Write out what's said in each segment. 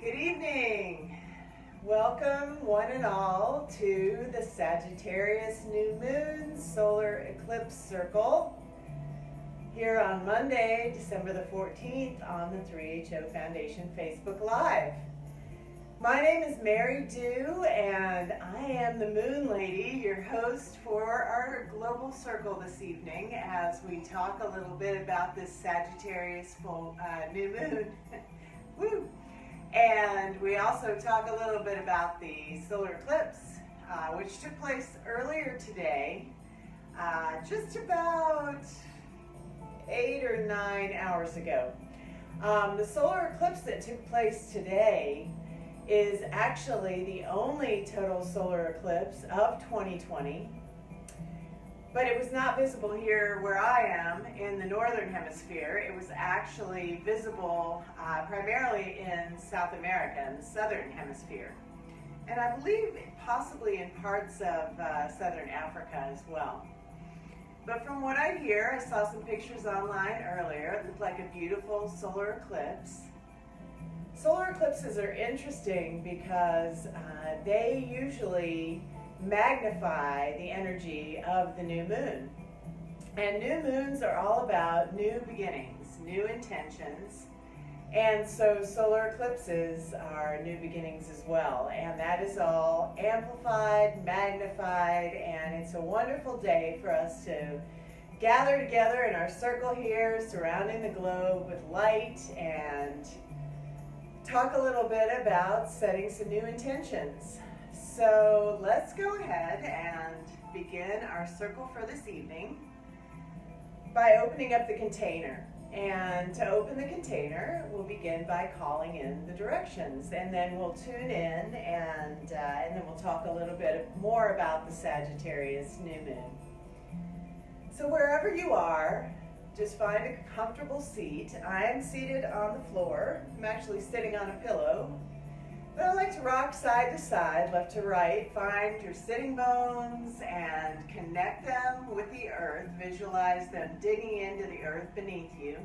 Good evening. Welcome one and all to the Sagittarius New Moon Solar Eclipse Circle here on Monday, December the 14th on the 3HO Foundation Facebook Live. My name is Mary Dew and I am the Moon Lady, your host for our global circle this evening as we talk a little bit about this Sagittarius full new moon. Woo! And we also talk a little bit about the solar eclipse, which took place earlier today, just about 8 or 9 hours ago. The solar eclipse that took place today is actually the only total solar eclipse of 2020, but it was not visible here where I am in the northern hemisphere. It was actually visible primarily in South America, in the southern hemisphere. And I believe possibly in parts of southern Africa as well. But from what I hear, I saw some pictures online earlier. It looked like a beautiful solar eclipse. Solar eclipses are interesting because they usually magnify the energy of the new moon. And new moons are all about new beginnings, new intentions. And so solar eclipses are new beginnings as well. And that is all amplified, magnified, and it's a wonderful day for us to gather together in our circle here, surrounding the globe with light, and talk a little bit about setting some new intentions. So let's go ahead and begin our circle for this evening by opening up the container. And to open the container, we'll begin by calling in the directions, and then we'll tune in, and then we'll talk a little bit more about the Sagittarius new moon. So wherever you are, just find a comfortable seat. I am seated on the floor. I'm actually sitting on a pillow. But I like to rock side to side, left to right. Find your sitting bones and connect them with the earth. Visualize them digging into the earth beneath you.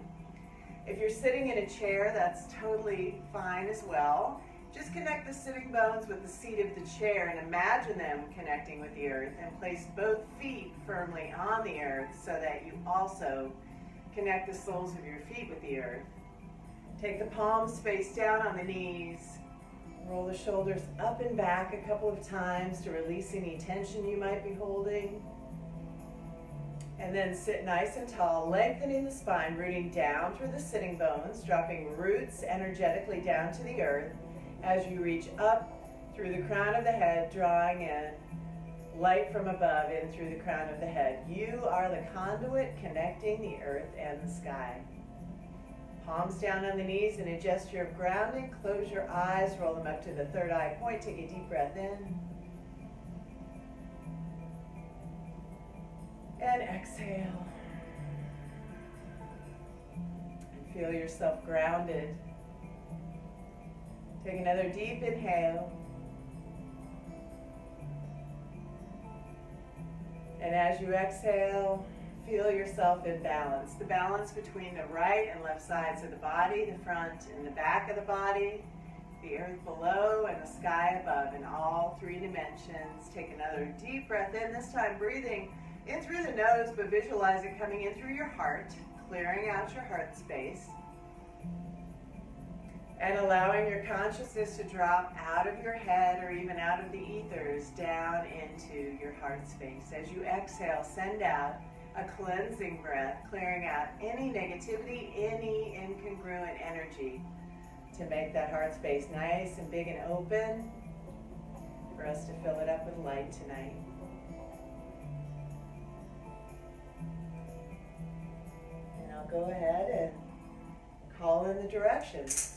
If you're sitting in a chair, that's totally fine as well. Just connect the sitting bones with the seat of the chair and imagine them connecting with the earth, and place both feet firmly on the earth so that you also connect the soles of your feet with the earth. Take the palms face down on the knees. Roll the shoulders up and back a couple of times to release any tension you might be holding. And then sit nice and tall, lengthening the spine, rooting down through the sitting bones, dropping roots energetically down to the earth as you reach up through the crown of the head, drawing in light from above in through the crown of the head. You are the conduit connecting the earth and the sky. Palms down on the knees in a gesture of grounding. Close your eyes, roll them up to the third eye point. Take a deep breath in. And exhale. And feel yourself grounded. Take another deep inhale. And as you exhale, feel yourself in balance. The balance between the right and left sides of the body, the front and the back of the body, the earth below and the sky above in all three dimensions. Take another deep breath in, this time breathing in through the nose, but visualize it coming in through your heart, clearing out your heart space. And allowing your consciousness to drop out of your head or even out of the ethers down into your heart space. As you exhale, send out a cleansing breath, clearing out any negativity, any incongruent energy, to make that heart space nice and big and open for us to fill it up with light tonight. And I'll go ahead and call in the directions.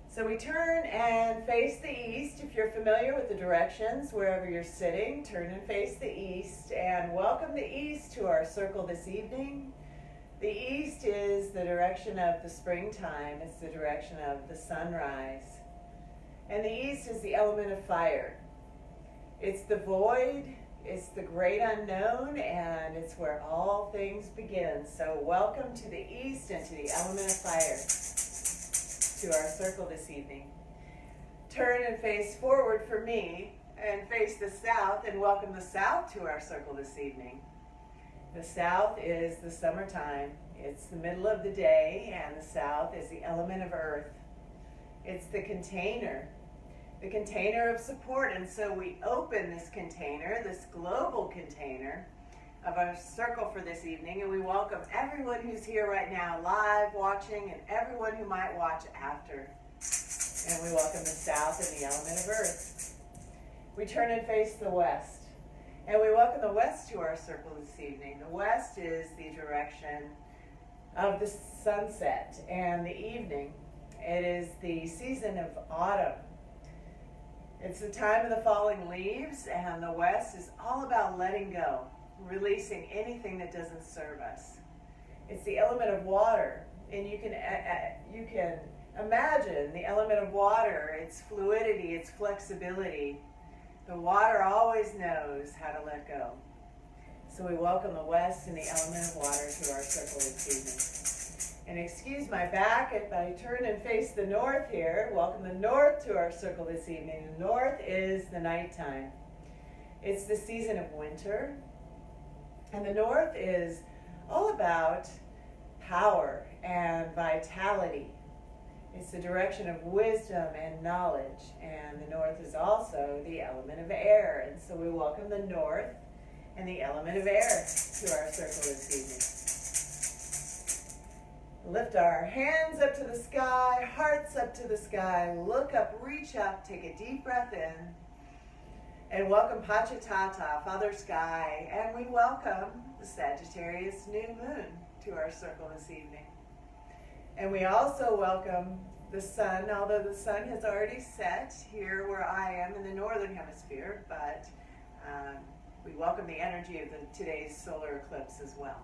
So we turn and face the east. If you're familiar with the directions, wherever you're sitting, turn and face the east, and welcome the east to our circle this evening. The east is the direction of the springtime. It's the direction of the sunrise. And the east is the element of fire. It's the void, It's the great unknown, and it's where all things begin. So welcome to the east and to the element of fire, to our circle this evening. Turn and face forward for me, and face the south, and welcome the south to our circle this evening. The south is the summertime. It's the middle of the day, and the south is the element of earth. It's the container of support. And so we open this container, this global container of our circle for this evening, and we welcome everyone who's here right now, live watching, and everyone who might watch after. And we welcome the south and the element of earth. We turn and face the west, and we welcome the west to our circle this evening. The west is the direction of the sunset and the evening. It is the season of autumn. It's the time of the falling leaves, and the west is all about letting go, releasing anything that doesn't serve us. It's the element of water, and you can imagine the element of water, its fluidity, its flexibility. The water always knows how to let go. So we welcome the west and the element of water to our circle this evening. And excuse my back if I turn and face the north here. Welcome the north to our circle this evening. The north is the nighttime. It's the season of winter. And the north is all about power and vitality. It's the direction of wisdom and knowledge. And the north is also the element of air. And so we welcome the north and the element of air to our circle this evening. Lift our hands up to the sky, hearts up to the sky, look up, reach up, take a deep breath in, and welcome Pachatata, Father Sky, and we welcome the Sagittarius new moon to our circle this evening. And we also welcome the sun, although the sun has already set here where I am in the northern hemisphere, but we welcome the energy of today's solar eclipse as well.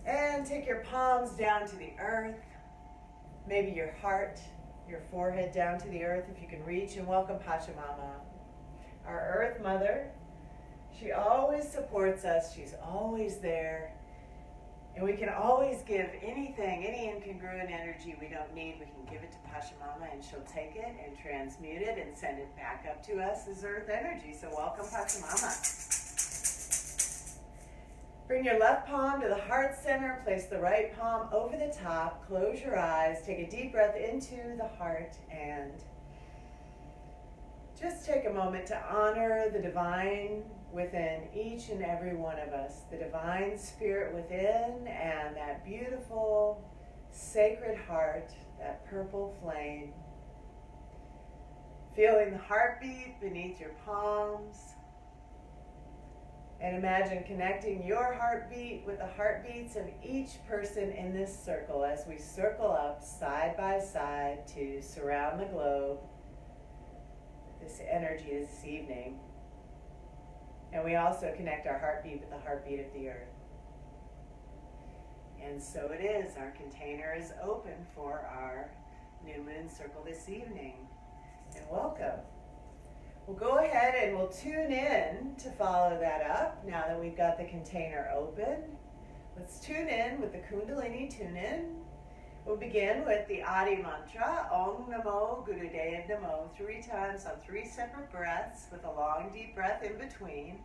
And take your palms down to the earth, maybe your heart, your forehead down to the earth if you can reach, and welcome Pachamama, our earth mother. She always supports us, she's always there, and we can always give anything, any incongruent energy we don't need, we can give it to Pachamama and she'll take it and transmute it and send it back up to us as earth energy. So welcome Pachamama. Bring your left palm to the heart center, place the right palm over the top, close your eyes, take a deep breath into the heart, and just take a moment to honor the divine within each and every one of us, the divine spirit within, and that beautiful sacred heart, that purple flame. Feeling the heartbeat beneath your palms. And imagine connecting your heartbeat with the heartbeats of each person in this circle as we circle up side by side to surround the globe with this energy this evening. And we also connect our heartbeat with the heartbeat of the earth. And so it is, our container is open for our new moon circle this evening. And welcome. We'll go ahead and we'll tune in to follow that up now that we've got the container open. Let's tune in with the Kundalini tune-in. We'll begin with the Adi mantra, Om Namo Gurudev Namo, 3 times on 3 separate breaths with a long deep breath in between.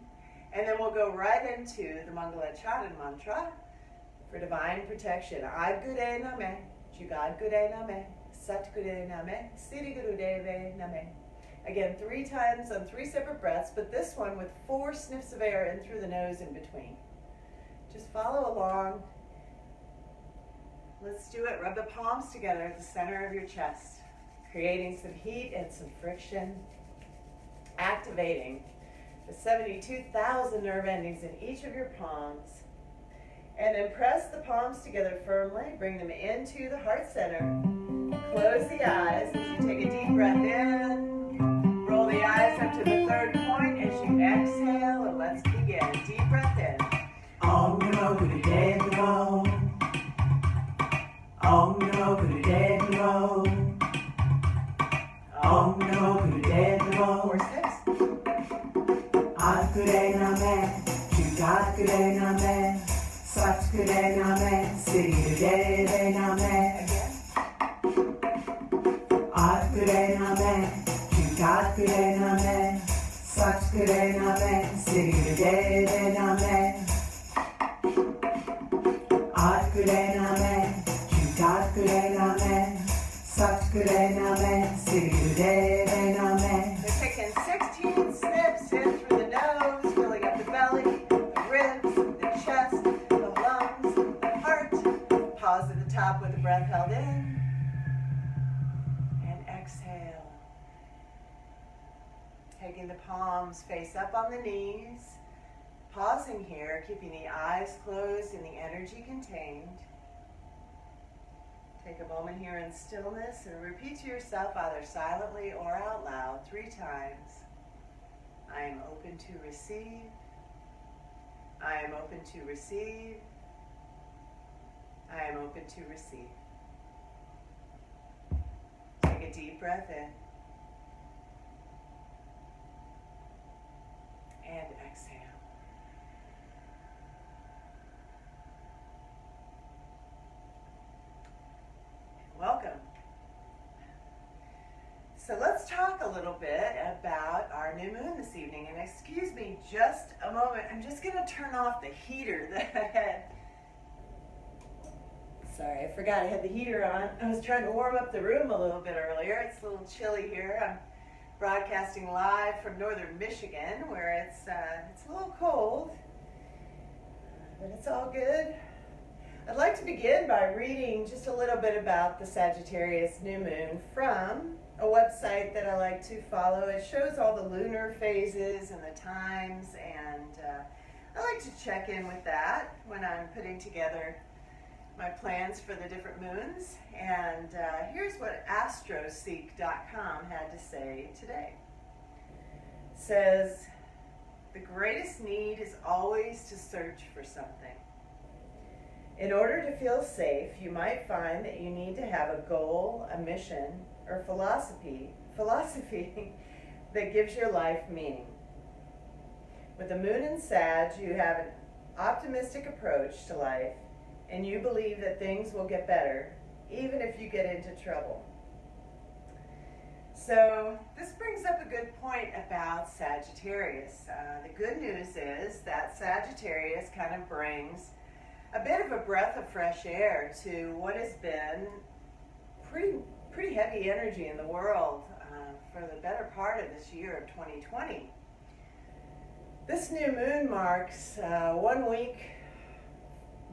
And then we'll go right into the Mangalacharana mantra for divine protection. Ad Gure Name, Jugad Gure Name, Sat Gure Name, Siri Gurudeve Name. Again, 3 times on 3 separate breaths, but this one with 4 sniffs of air in through the nose in between. Just follow along. Let's do it. Rub the palms together at the center of your chest, creating some heat and some friction, activating the 72,000 nerve endings in each of your palms. And then press the palms together firmly. Bring them into the heart center. Close the eyes as you take a deep breath in. Roll the eyes up to the 3rd point as you exhale, and let's begin. Deep breath in. Om Namo Gurudev Namo. Om Namo Gurudev Namo. Om Namo Gurudev Namo. 4 steps. name, Sigurde name. Atkure name, Kutakure name, Satkure name, Sigurde name. Atkure name, Kutakure name, Satkure name, Sigurde name. We're taking 16 snips in through the nose, filling up the belly, the ribs, the chest, the lungs, the heart. Pause at the top with the breath held in. And exhale. Taking the palms face up on the knees. Pausing here, keeping the eyes closed and the energy contained. Take a moment here in stillness and repeat to yourself either silently or out loud 3 times. I am open to receive. I am open to receive. I am open to receive. Take a deep breath in. And exhale. Welcome. So let's talk a little bit about our new moon this evening. And excuse me just a moment. I'm just going to turn off the heater that I had. Sorry, I forgot I had the heater on. I was trying to warm up the room a little bit earlier. It's a little chilly here. I'm broadcasting live from northern Michigan, where it's a little cold, but it's all good. I'd like to begin by reading just a little bit about the Sagittarius new moon from a website that I like to follow. It shows all the lunar phases and the times, and I like to check in with that when I'm putting together my plans for the different moons. And here's what astroseek.com had to say today. It says, the greatest need is always to search for something. In order to feel safe, you might find that you need to have a goal, a mission, or philosophy that gives your life meaning. With the moon in Sag, you have an optimistic approach to life, and you believe that things will get better, even if you get into trouble. So this brings up a good point about Sagittarius. The good news is that Sagittarius kind of brings a bit of a breath of fresh air to what has been pretty heavy energy in the world for the better part of this year of 2020. This new moon marks 1 week.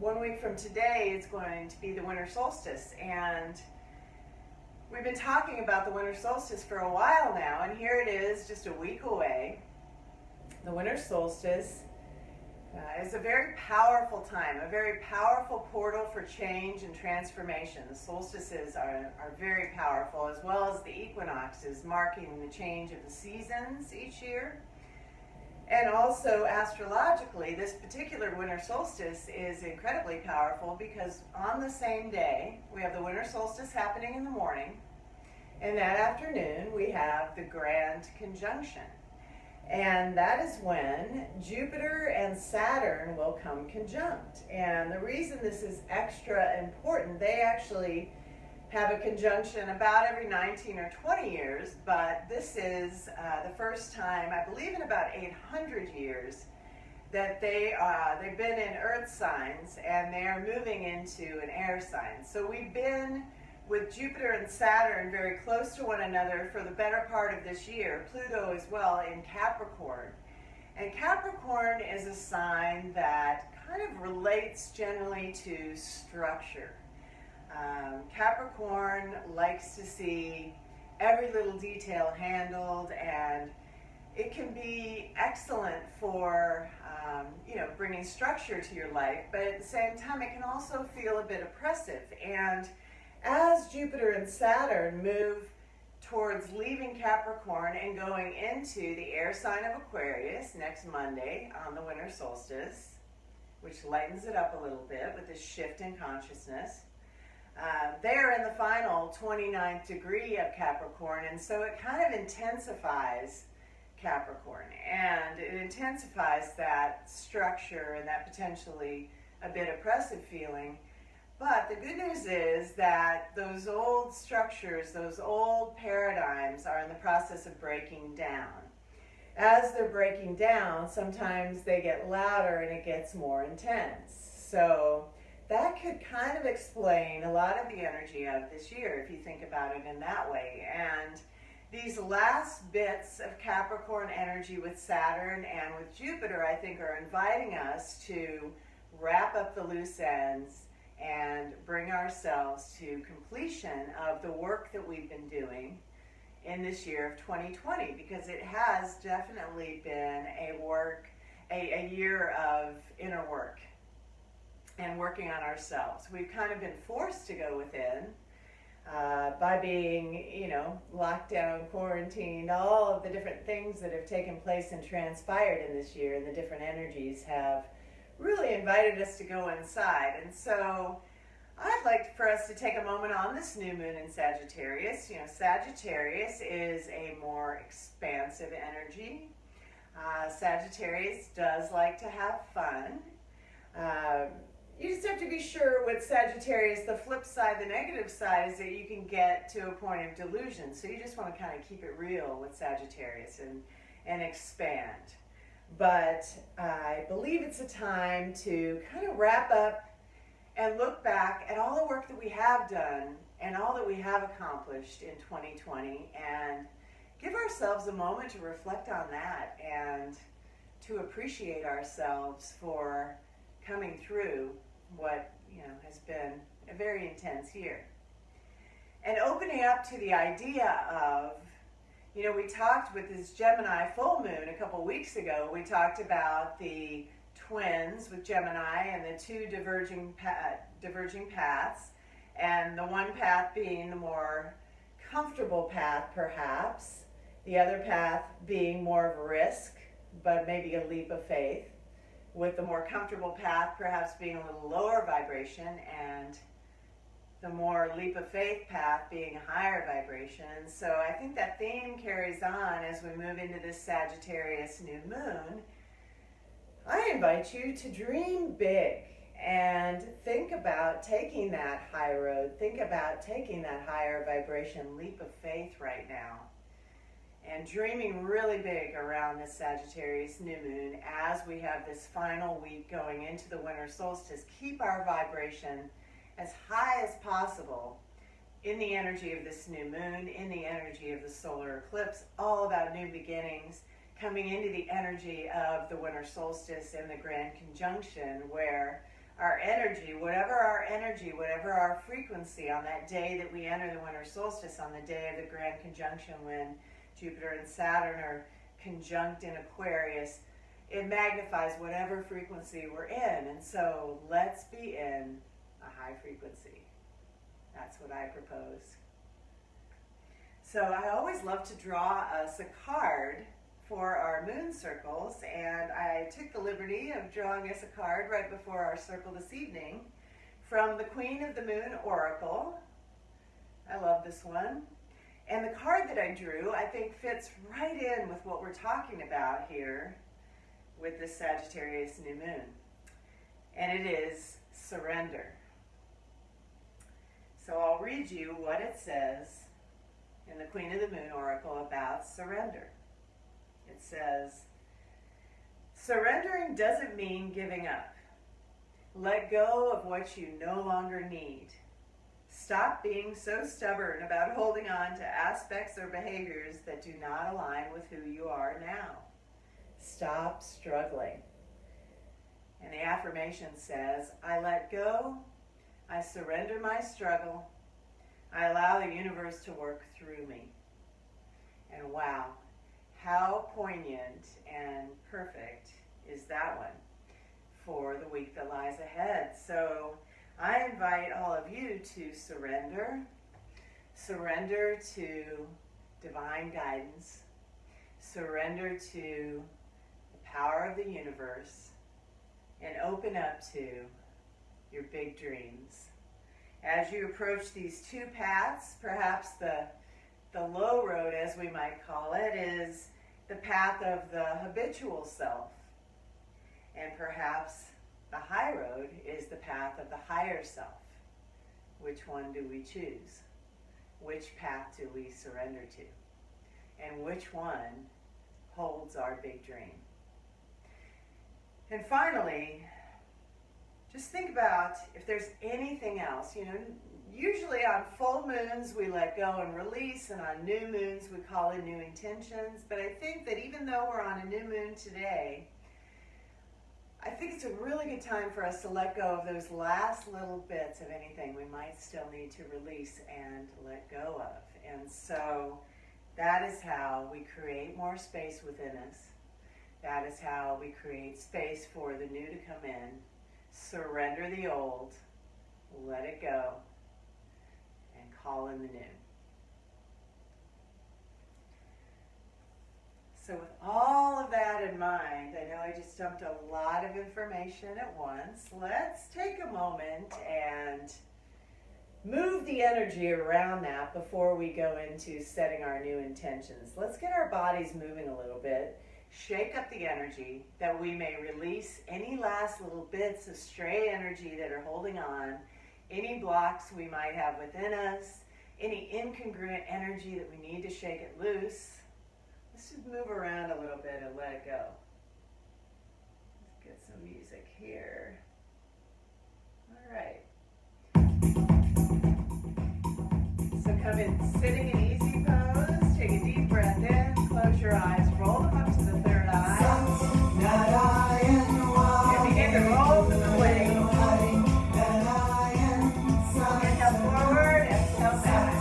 1 week from today, it's going to be the Winter Solstice, and we've been talking about the Winter Solstice for a while now, and here it is, just a week away. The Winter Solstice is a very powerful time, a very powerful portal for change and transformation. The solstices are very powerful, as well as the equinoxes, marking the change of the seasons each year. And also astrologically, this particular winter solstice is incredibly powerful because on the same day, we have the winter solstice happening in the morning, and that afternoon we have the grand conjunction. And that is when Jupiter and Saturn will come conjunct. And the reason this is extra important, they actually have a conjunction about every 19 or 20 years, but this is the first time, I believe in about 800 years, that they've been in earth signs and they are moving into an air sign. So we've been with Jupiter and Saturn very close to one another for the better part of this year, Pluto as well in Capricorn. And Capricorn is a sign that kind of relates generally to structure. Capricorn likes to see every little detail handled, and it can be excellent for bringing structure to your life, but at the same time it can also feel a bit oppressive. And as Jupiter and Saturn move towards leaving Capricorn and going into the air sign of Aquarius next Monday on the winter solstice, which lightens it up a little bit with this shift in consciousness, they are in the final 29th degree of Capricorn, and so it kind of intensifies Capricorn, and it intensifies that structure and that potentially a bit oppressive feeling. But the good news is that those old structures, those old paradigms are in the process of breaking down. As they're breaking down, sometimes they get louder and it gets more intense. So that could kind of explain a lot of the energy of this year if you think about it in that way. And these last bits of Capricorn energy with Saturn and with Jupiter, I think, are inviting us to wrap up the loose ends and bring ourselves to completion of the work that we've been doing in this year of 2020, because it has definitely been a year of inner work and working on ourselves. We've kind of been forced to go within by being, locked down, quarantined, all of the different things that have taken place and transpired in this year, and the different energies have really invited us to go inside. And so I'd like for us to take a moment on this new moon in Sagittarius. Sagittarius is a more expansive energy. Sagittarius does like to have fun. You just have to be sure with Sagittarius, the flip side, the negative side, is that you can get to a point of delusion. So you just want to kind of keep it real with Sagittarius and expand. But I believe it's a time to kind of wrap up and look back at all the work that we have done and all that we have accomplished in 2020, and give ourselves a moment to reflect on that and to appreciate ourselves for coming through what has been a very intense year. And opening up to the idea of, we talked with this Gemini full moon a couple weeks ago, we talked about the twins with Gemini and the two diverging paths, and the one path being the more comfortable path perhaps, the other path being more of a risk, but maybe a leap of faith, with the more comfortable path perhaps being a little lower vibration, and the more leap of faith path being a higher vibration. And so I think that theme carries on as we move into this Sagittarius new moon. I invite you to dream big and think about taking that high road. Think about taking that higher vibration leap of faith right now, and dreaming really big around this Sagittarius new moon as we have this final week going into the winter solstice. Keep our vibration as high as possible in the energy of this new moon, in the energy of the solar eclipse, all about new beginnings, coming into the energy of the winter solstice and the grand conjunction, where our energy, whatever our frequency on that day that we enter the winter solstice, on the day of the grand conjunction when Jupiter and Saturn are conjunct in Aquarius, it magnifies whatever frequency we're in. And so let's be in a high frequency. That's what I propose. So I always love to draw us a card for our moon circles, and I took the liberty of drawing us a card right before our circle this evening from the Queen of the Moon Oracle. I love this one. And the card that I drew, I think, fits right in with what we're talking about here with this Sagittarius new moon. And it is surrender. So I'll read you what it says in the Queen of the Moon Oracle about surrender. It says, surrendering doesn't mean giving up. Let go of what you no longer need. Stop being so stubborn about holding on to aspects or behaviors that do not align with who you are now. Stop struggling. And the affirmation says, I let go, I surrender my struggle, I allow the universe to work through me. And wow, how poignant and perfect is that one for the week that lies ahead. So I invite all of you to surrender to divine guidance, surrender to the power of the universe, and open up to your big dreams. As you approach these two paths, perhaps the low road, as we might call it, is the path of the habitual self. And perhaps The high road is the path of the higher self. Which one do we choose? Which path do we surrender to? And which one holds our big dream? And finally, just think about if there's anything else. Usually on full moons we let go and release, and on new moons we call in new intentions. But I think that even though we're on a new moon today, I think it's a really good time for us to let go of those last little bits of anything we might still need to release and let go of. And so that is how we create more space within us. That is how we create space for the new to come in. Surrender the old, let it go, and call in the new. So with all of that in mind, I know I just dumped a lot of information at once. Let's take a moment and move the energy around that before we go into setting our new intentions. Let's get our bodies moving a little bit. Shake up the energy that we may release any last little bits of stray energy that are holding on, any blocks we might have within us, any incongruent energy that we need to shake it loose. Let's just move around a little bit and let it go. Let's get some music here. All right. So come in sitting in easy pose. Take a deep breath in. Close your eyes. Roll them up to the third eye. And begin to roll through the wings. Inhale forward. Exhale back.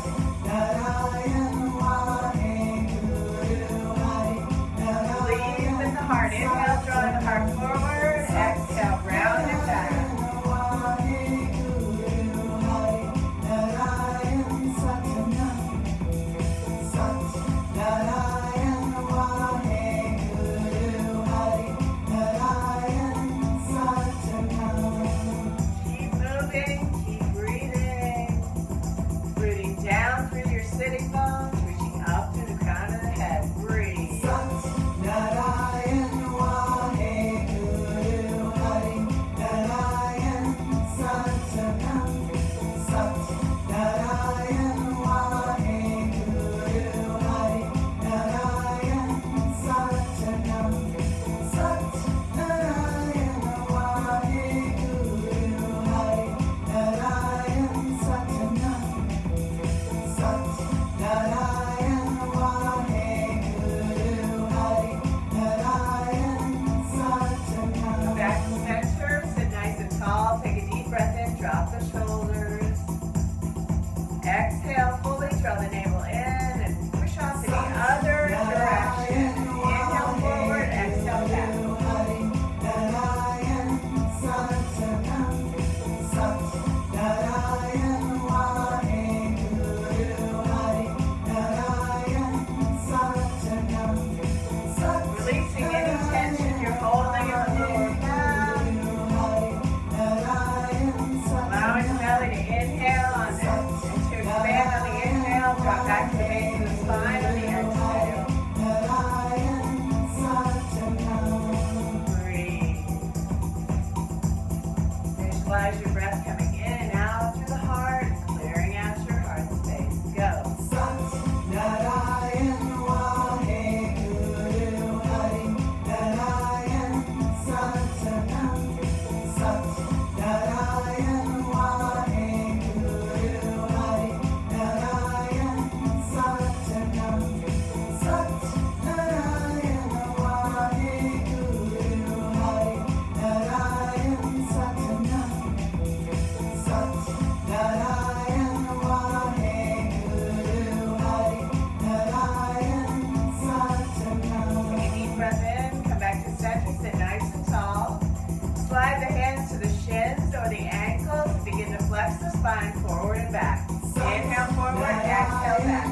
Lead with the heart. Inhale, drawing the heart forward. Exhale, round it back. Sitting bones, reaching up through the crown of the head. Breathe. Exhale, fully draw the navel in and push off in the other direction. Inhale forward, exhale back. Releasing any tension you're holding in the lower back. Allowing the belly to inhale on this. Expand on the inhale, drop back to the base of the spine on the exhale. Breathe. Visualize your breath coming in and out through the heart, clearing out your heart space. Go. Slide the hands to the shins or the ankles and begin to flex the spine forward and back. Inhale forward, exhale back.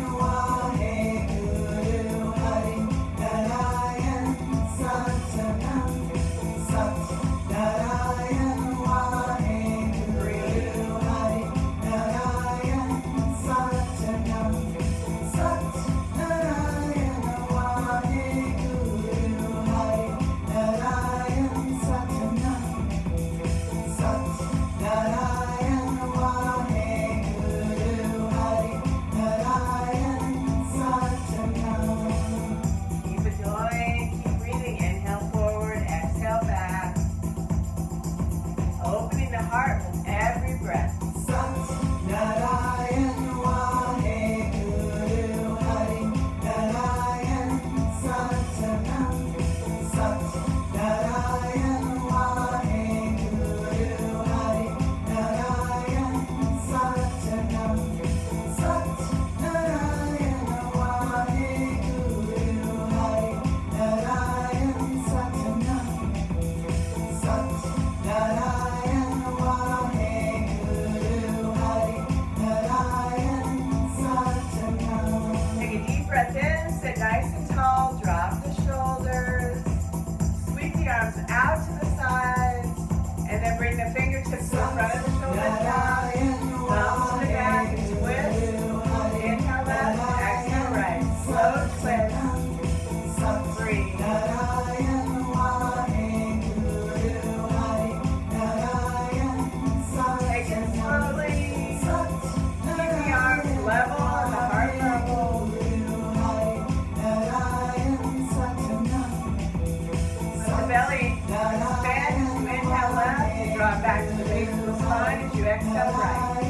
exhale right.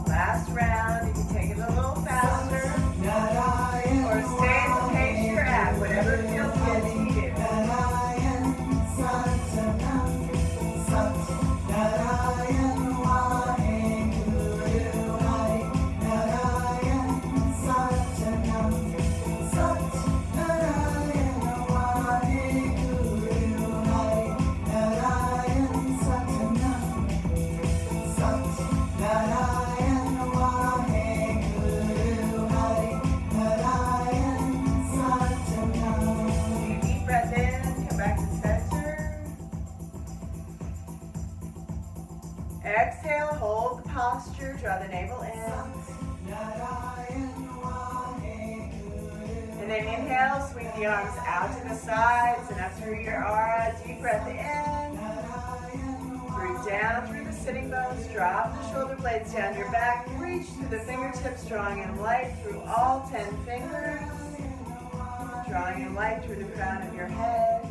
Last round, you can take it a little faster, or stay at the pace you're at, whatever feels good to you. Exhale, hold the posture, draw the navel in. And then inhale, sweep the arms out to the sides and up through your aura. Deep breath in. Breathe down through the sitting bones. Drop the shoulder blades down your back. Reach through the fingertips, drawing in light through all 10 fingers. Drawing in light through the crown of your head.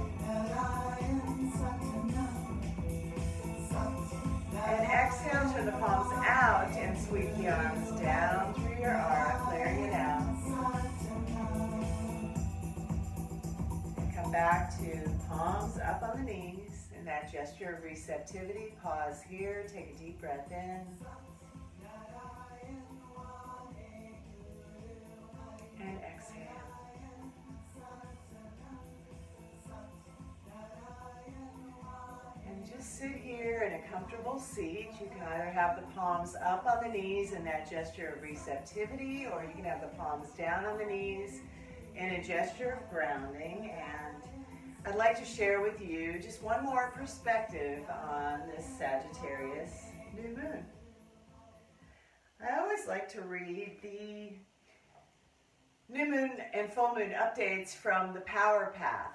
And exhale, turn the palms out and sweep the arms down through your aura, clearing it out. And come back to palms up on the knees in that gesture of receptivity. Pause here, take a deep breath in. And exhale. And just sit here in a comfortable seat. You can either have the palms up on the knees in that gesture of receptivity, or you can have the palms down on the knees in a gesture of grounding. And I'd like to share with you just one more perspective on this Sagittarius new moon. I always like to read the new moon and full moon updates from the Power Path.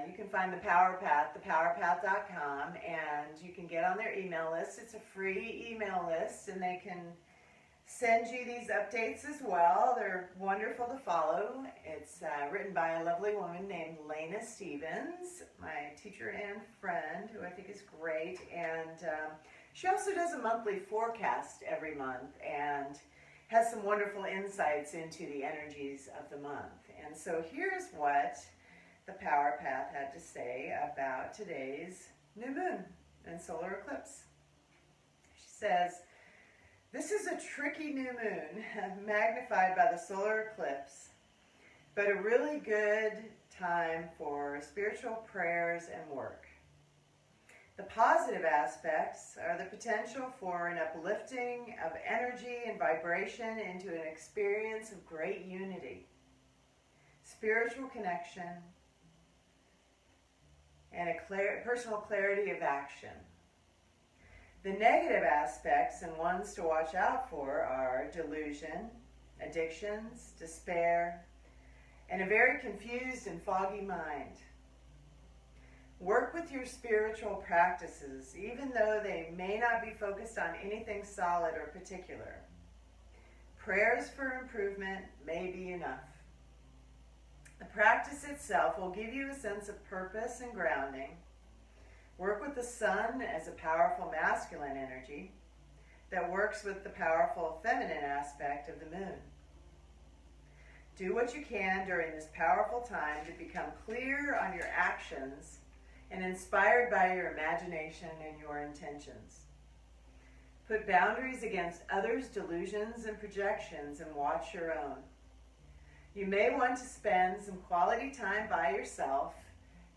You can find the Power Path, thepowerpath.com, and you can get on their email list. It's a free email list, and they can send you these updates as well. They're wonderful to follow. It's written by a lovely woman named Lena Stevens, my teacher and friend, who I think is great. And she also does a monthly forecast every month and has some wonderful insights into the energies of the month. And so here's what the Power Path had to say about today's new moon and solar eclipse. She says, "This is a tricky new moon, magnified by the solar eclipse, but a really good time for spiritual prayers and work. The positive aspects are the potential for an uplifting of energy and vibration into an experience of great unity, spiritual connection, and a personal clarity of action. The negative aspects and ones to watch out for are delusion, addictions, despair, and a very confused and foggy mind. Work with your spiritual practices, even though they may not be focused on anything solid or particular. Prayers for improvement may be enough. The practice itself will give you a sense of purpose and grounding. Work with the sun as a powerful masculine energy that works with the powerful feminine aspect of the moon. Do what you can during this powerful time to become clear on your actions and inspired by your imagination and your intentions. Put boundaries against others' delusions and projections and watch your own. You may want to spend some quality time by yourself,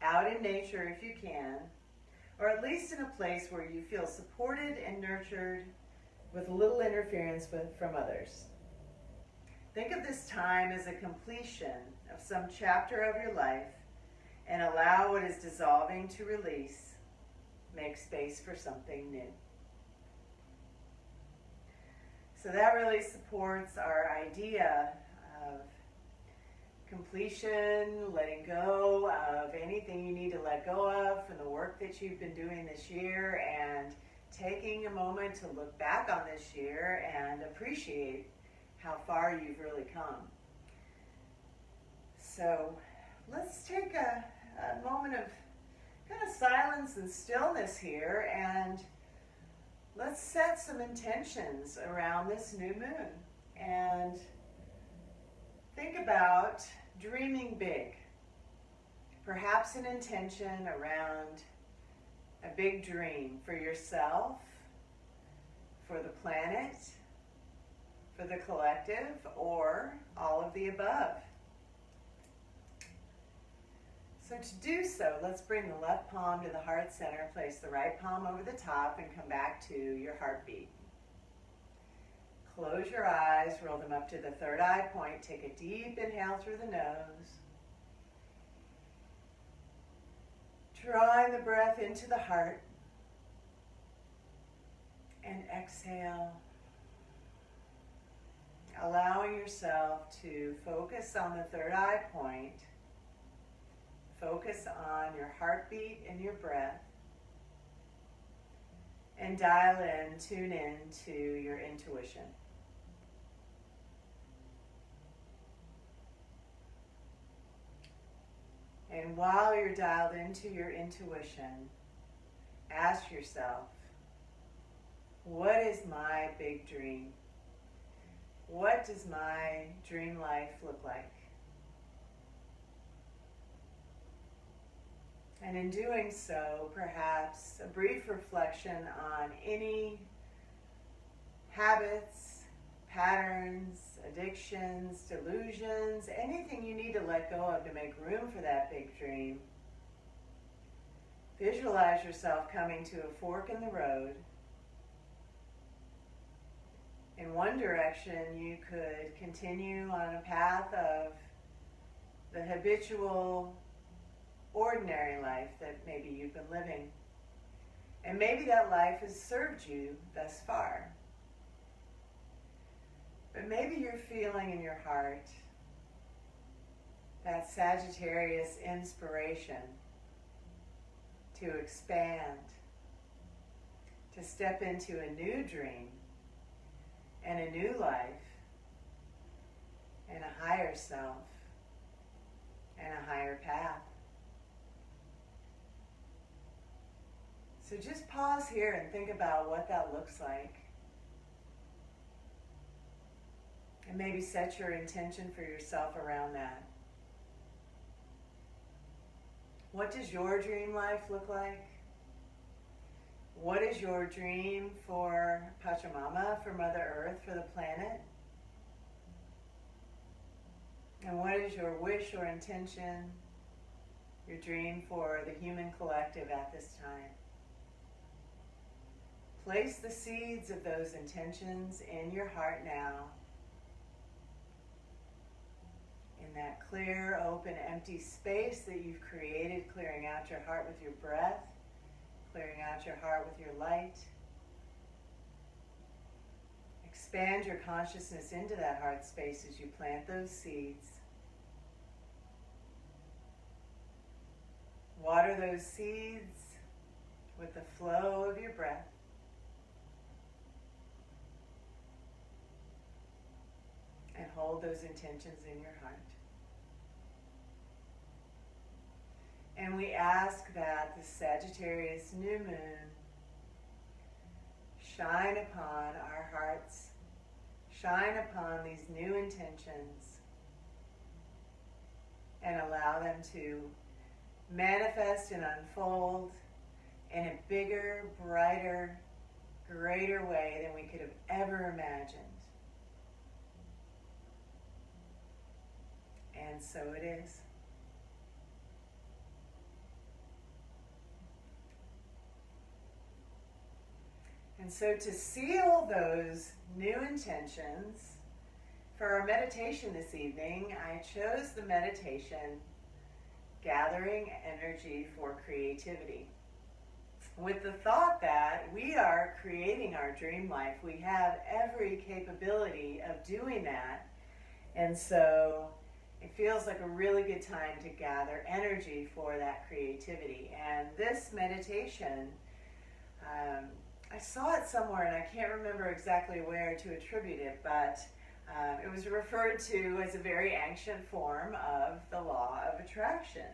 out in nature if you can, or at least in a place where you feel supported and nurtured with little interference from others. Think of this time as a completion of some chapter of your life and allow what is dissolving to release. Make space for something new." So that really supports our idea of completion, letting go of anything you need to let go of from the work that you've been doing this year, and taking a moment to look back on this year and appreciate how far you've really come. So let's take a moment of kind of silence and stillness here, and let's set some intentions around this new moon. And think about dreaming big. Perhaps an intention around a big dream for yourself, for the planet, for the collective, or all of the above. So to do so, let's bring the left palm to the heart center, place the right palm over the top, and come back to your heartbeat. Close your eyes, roll them up to the third eye point. Take a deep inhale through the nose. Drawing the breath into the heart. And exhale. Allowing yourself to focus on the third eye point. Focus on your heartbeat and your breath. And dial in, tune in to your intuition. And while you're dialed into your intuition, ask yourself, what is my big dream? What does my dream life look like? And in doing so, perhaps a brief reflection on any habits, patterns, addictions, delusions, anything you need to let go of to make room for that big dream. Visualize yourself coming to a fork in the road. In one direction, you could continue on a path of the habitual, ordinary life that maybe you've been living. And maybe that life has served you thus far. But maybe you're feeling in your heart that Sagittarius inspiration to expand, to step into a new dream and a new life and a higher self and a higher path. So just pause here and think about what that looks like. And maybe set your intention for yourself around that. What does your dream life look like? What is your dream for Pachamama, for Mother Earth, for the planet? And what is your wish or intention, your dream for the human collective at this time? Place the seeds of those intentions in your heart now, in that clear, open, empty space that you've created, clearing out your heart with your breath, clearing out your heart with your light. Expand your consciousness into that heart space as you plant those seeds. Water those seeds with the flow of your breath. And hold those intentions in your heart. And we ask that the Sagittarius new moon shine upon our hearts, shine upon these new intentions, and allow them to manifest and unfold in a bigger, brighter, greater way than we could have ever imagined. And so it is. And so to seal those new intentions, for our meditation this evening, I chose the meditation, Gathering Energy for Creativity, with the thought that we are creating our dream life. We have every capability of doing that. And so it feels like a really good time to gather energy for that creativity. And this meditation, I saw it somewhere and I can't remember exactly where to attribute it, but It was referred to as a very ancient form of the law of attraction,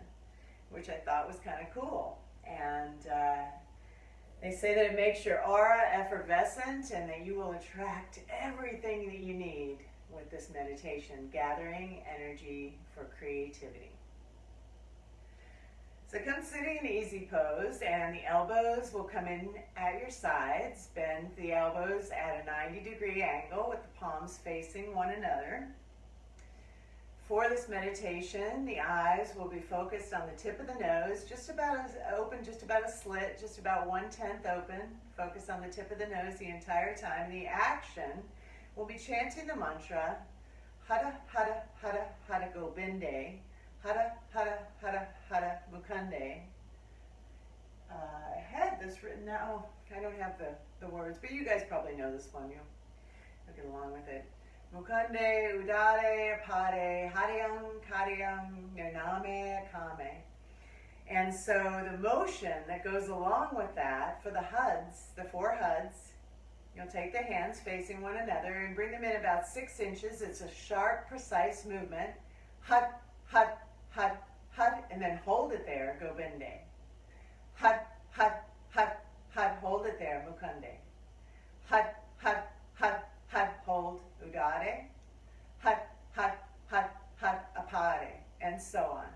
which I thought was kind of cool. And they say that it makes your aura effervescent and that you will attract everything that you need with this meditation, gathering energy for creativity. So come sitting in easy pose, and the elbows will come in at your sides. Bend the elbows at a 90-degree angle with the palms facing one another. For this meditation, the eyes will be focused on the tip of the nose, just about as open, just about a slit, just about 1/10 open. Focus on the tip of the nose the entire time. The action will be chanting the mantra, Hara Hara Hara Hara Gobinde, Hara Hara Hara Hara Mukande. I had this written now. I don't have the words, but you guys probably know this one. You'll get along with it. Mukande Udare Pare Haryam Karyam Nirname Kame. And so the motion that goes along with that for the HUDs, the 4 HUDs, you'll take the hands facing one another and bring them in about 6 inches. It's a sharp, precise movement. Hud, hud, hud, hud, and then hold it there, Gobinde. Hud, hud, hud, hud, hold it there, Mukande. Hud, hud, hud, hud, hold, Udare. Hud, hud, hud, hud, Apare, and so on.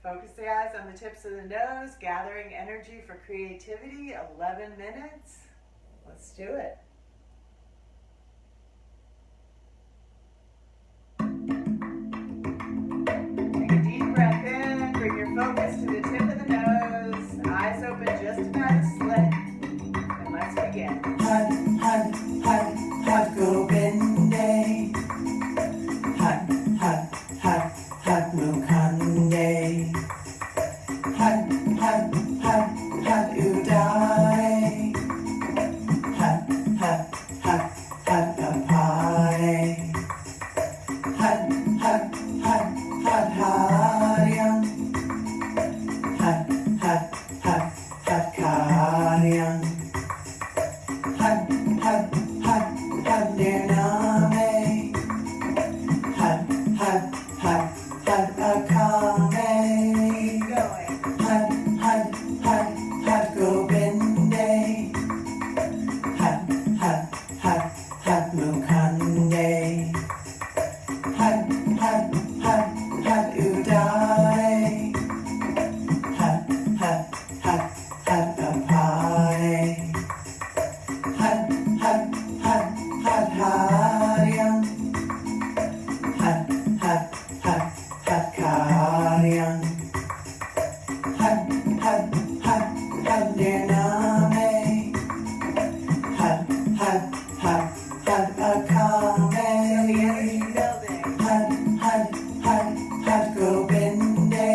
Focus the eyes on the tips of the nose, gathering energy for creativity, 11 minutes. Let's do it. Take a deep breath in, bring your focus to the tip of the nose, eyes open just about a slit, and let's begin. Hud, hud, hud, hud, Gobinde. Hud, hud, hud, hud, Mukande. Hud, hud, hud, hud, Udare. Hud, hud, hud, hud, Apare. Hud, hud, hud, hud, Haryam. Hud, hud, hud, hud, Karyam. Hud, hud, hud, hud, Nirname. Hud, hud, hud, hud, Akame. Going. Hud, hud, hud, hud, Gobinde. Hud, hud, hud, hud, Mukande. Hud, hud, hud, hud, Udare. Hud, hud, hud, hud, Apare. Hud, hud, hud, hud, Haryam. Hud, hud, hud, hud, Karyam. Hud, hud, hud, hud, Nirname. Hud, hud, hud, hud, Akame. The energy building. Hud, hud, hud, hud, Gobinde.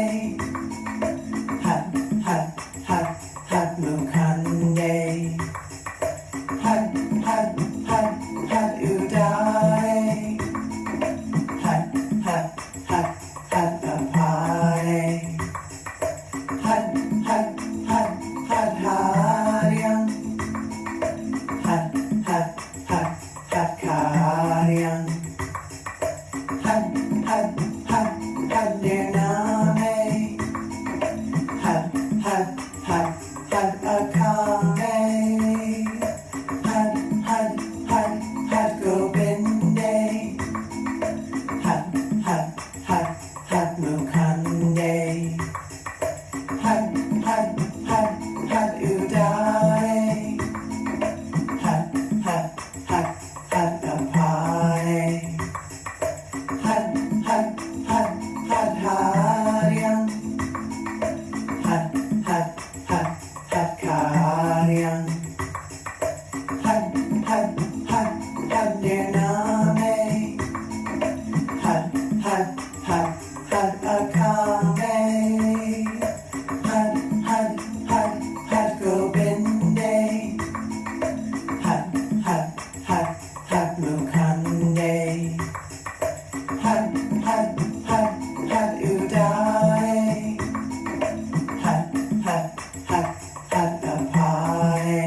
Hud, hud, hud, hud, Mukande. Hud, hud, hud, hud, Udare. Hud, hud, hud, hud, Apare. Hud, hud, hud, hud, Haryam. Hud, hud, hud, hud, Karyam. Hud, hud, hud, hud, Nirname. Hud, hud, hud, hud, Akame. Hud, hud, hud, hud, Gobinde. Hud, hud, hud, hud, Mukande. Hud, hud, hud, hud, Udare. Hud, hud, hud, hud, Apare. Hud, hud, hud, hud, Haryam. Hud, hud, hud, hud, Karyam. Hud, hud, hud, hud, Nirname. Hud, hud, hud, hud, Akame. Hud, hud, hud, hud, Gobinde. Hud, hud, hud, hud, Mukande. Hud, hud, hud, hud, Udare. Hud, hud, hud, hud, Apare.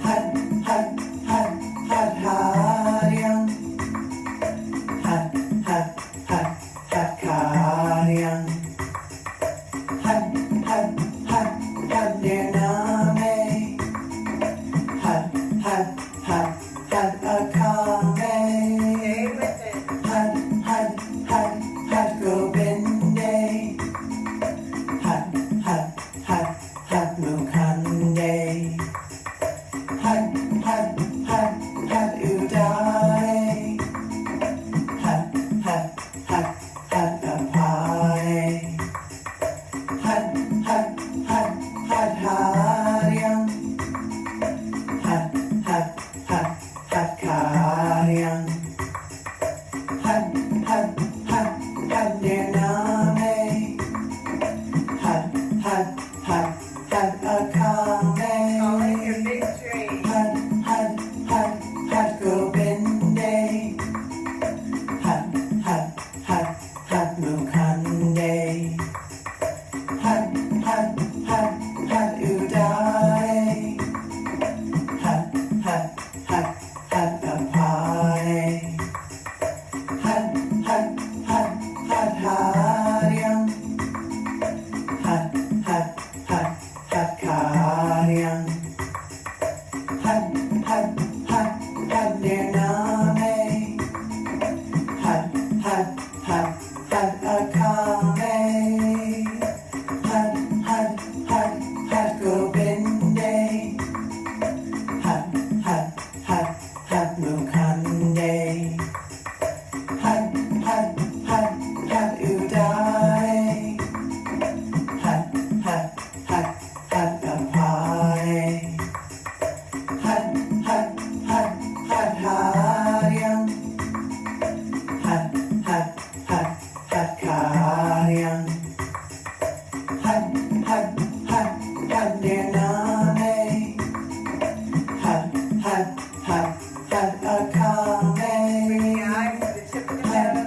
Hud, hud, hud, hud, Calling your big dream. Bring the eyes to the tip of the nose.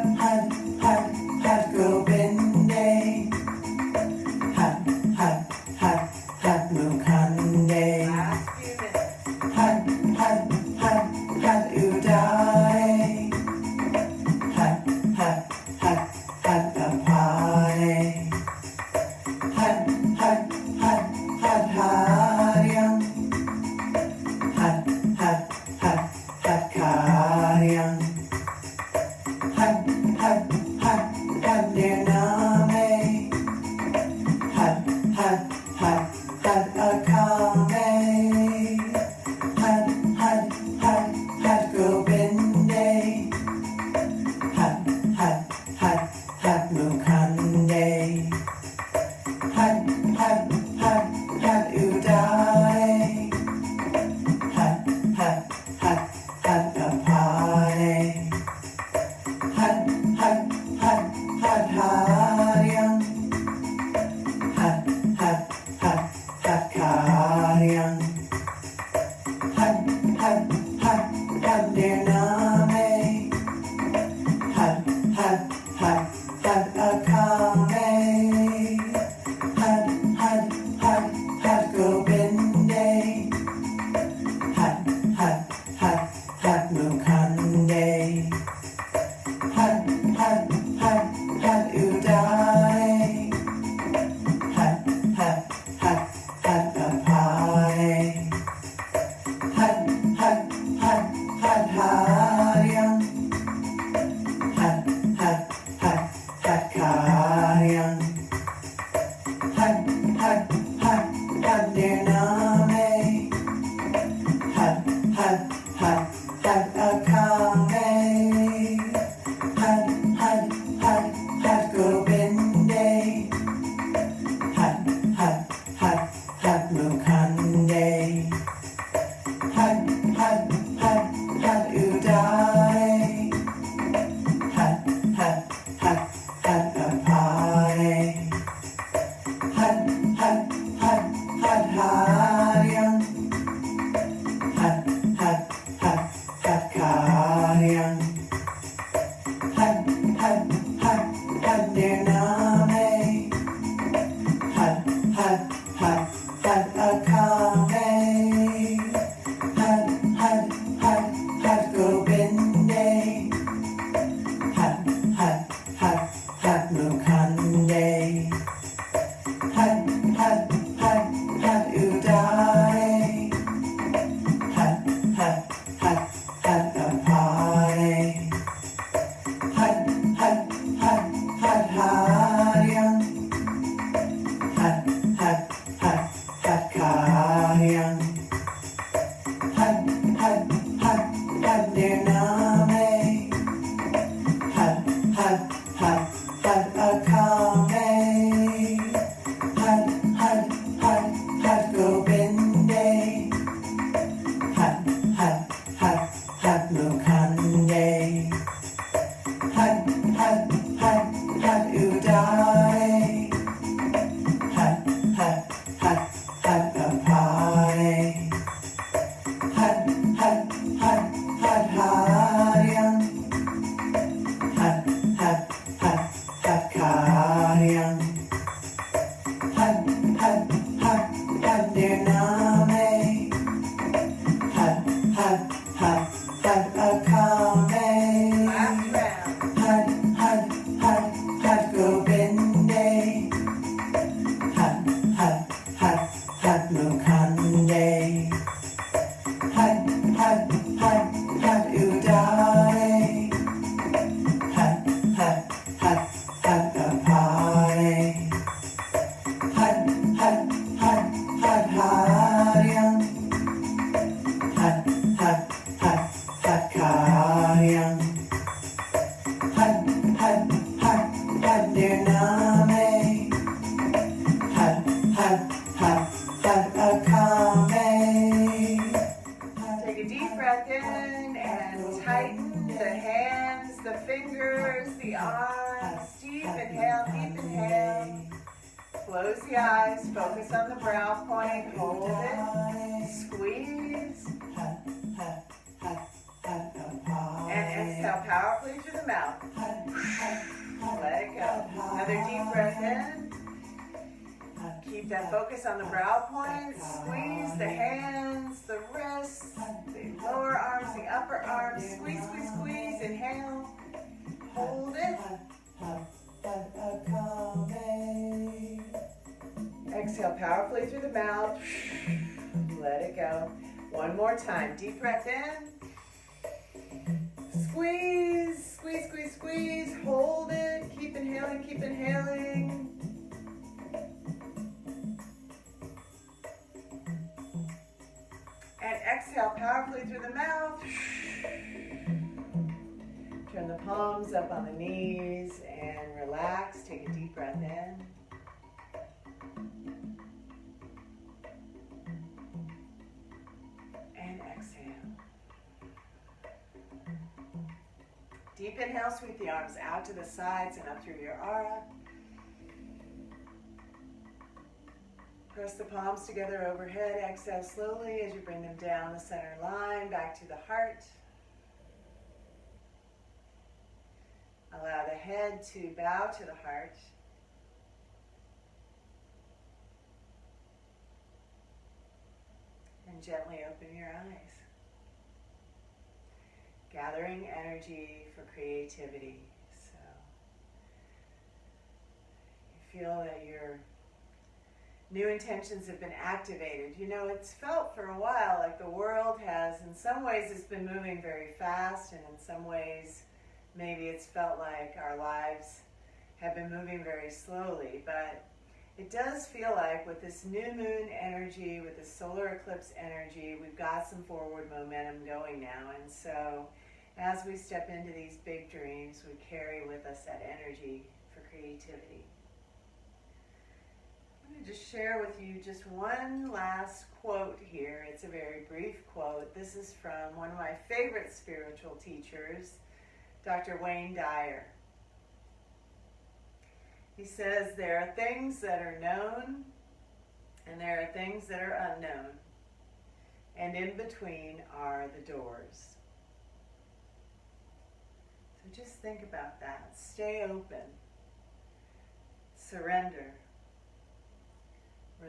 Last few minutes. Nirname. Had a kame. Take a deep breath in and tighten the hands, the fingers, the arms. Deep inhale, deep inhale. Close the eyes, focus on the brow point, hold it, squeeze, and exhale powerfully through the mouth. Let it go. Another deep breath in. Keep that focus on the brow point, squeeze the hands, the wrists, the lower arms, the upper arms, squeeze, squeeze, squeeze, inhale, hold it. Exhale powerfully through the mouth. Let it go. One more time. Deep breath in. Squeeze, squeeze, squeeze, squeeze. Hold it. Keep inhaling, keep inhaling. And exhale powerfully through the mouth. Turn the palms up on the knees and relax. Take a deep breath in. And exhale. Deep inhale, sweep the arms out to the sides and up through your aura. Press the palms together overhead. Exhale slowly as you bring them down the center line, back to the heart. Allow the head to bow to the heart. And gently open your eyes. Gathering energy for creativity. So you feel that your new intentions have been activated. You know, it's felt for a while like the world has, in some ways it's been moving very fast, and in some ways maybe it's felt like our lives have been moving very slowly. But it does feel like with this new moon energy, with this solar eclipse energy, we've got some forward momentum going now. And so as we step into these big dreams, we carry with us that energy for creativity. I'm going to just share with you just one last quote here. It's a very brief quote. This is from one of my favorite spiritual teachers, Dr. Wayne Dyer. He says, there are things that are known and there are things that are unknown, and in between are the doors. So just think about that. Stay open. Surrender.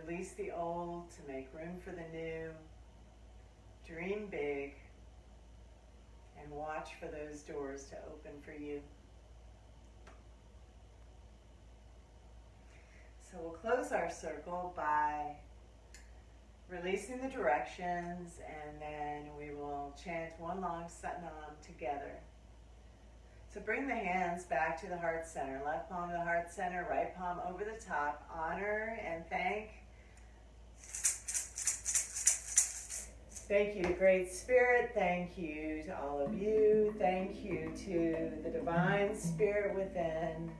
Release the old to make room for the new. Dream big. And watch for those doors to open for you. So we'll close our circle by releasing the directions, and then we will chant one long Satnam together. So bring the hands back to the heart center. Left palm to the heart center, right palm over the top. Honor and thank. Thank you to Great Spirit. Thank you to all of you. Thank you to the Divine Spirit within.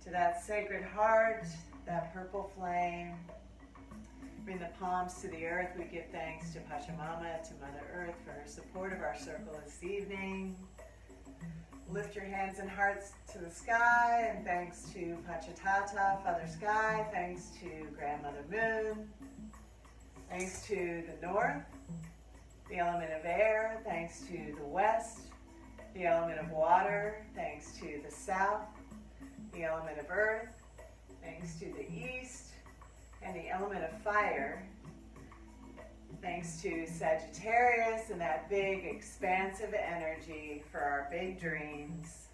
To that Sacred Heart, that purple flame. Bring the palms to the earth. We give thanks to Pachamama, to Mother Earth for her support of our circle this evening. Lift your hands and hearts to the sky, and thanks to Pachatata, Father Sky. Thanks to Grandmother Moon. Thanks to the north, the element of air. Thanks to the west, the element of water. Thanks to the south, the element of earth. Thanks to the east, and the element of fire. Thanks to Sagittarius and that big expansive energy for our big dreams.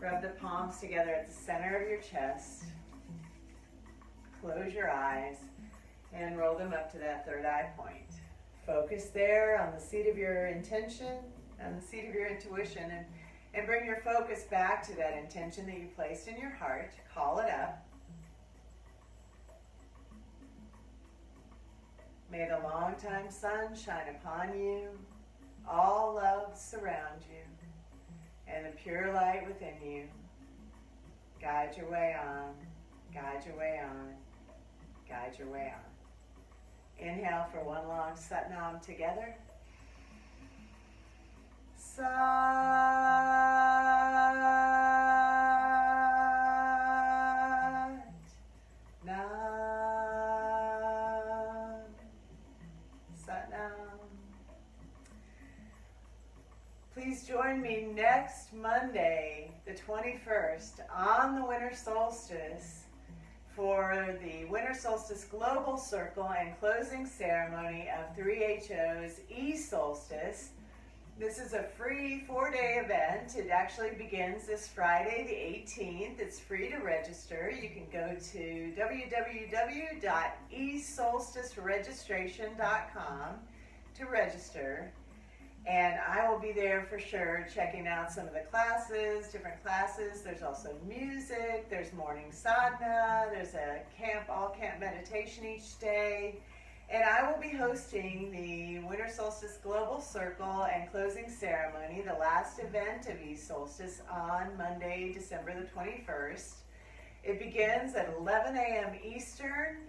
Rub the palms together at the center of your chest. Close your eyes and roll them up to that third eye point. Focus there on the seat of your intention, on the seat of your intuition, and bring your focus back to that intention that you placed in your heart. Call it up. May the long-time sun shine upon you, all love surround you, and the pure light within you. Guide your way on, guide your way on, guide your way on. Inhale for one long Satnam together. Sat Nam. Sat Nam. Please join me next Monday, the 21st, on the Winter Solstice for the Winter Solstice Global Circle and closing ceremony of 3HO's E-Solstice. This is a free 4-day event. It actually begins this Friday, the 18th. It's free to register. You can go to www.esolsticeregistration.com to register. And I will be there for sure, checking out some of the classes, different classes. There's also music, there's morning sadhana, there's a all camp meditation each day. And I will be hosting the Winter Solstice Global Circle and closing ceremony, the last event of E-Solstice, on Monday, December the 21st. It begins at 11 a.m. Eastern,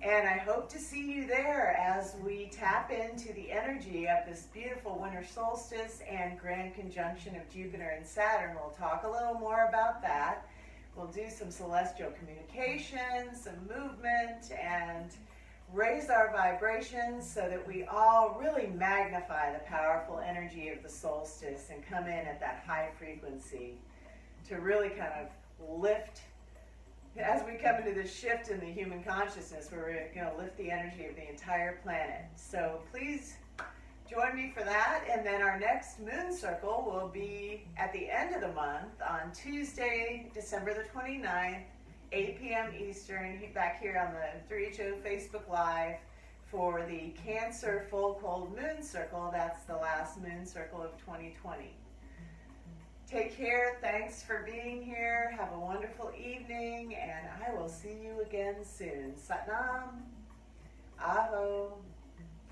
and I hope to see you there as we tap into the energy of this beautiful winter solstice and grand conjunction of Jupiter and Saturn. We'll talk a little more about that. We'll do some celestial communication, some movement, and raise our vibrations so that we all really magnify the powerful energy of the solstice and come in at that high frequency to really kind of lift. As we come into this shift in the human consciousness, we're going to lift the energy of the entire planet. So please join me for that. And then our next moon circle will be at the end of the month on Tuesday, December the 29th, 8 p.m. Eastern, back here on the 3HO Facebook Live for the Cancer Full Cold Moon Circle. That's the last moon circle of 2020. Take care. Thanks for being here. Have a wonderful evening, and I will see you again soon. Satnam, Aho,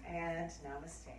and Namaste.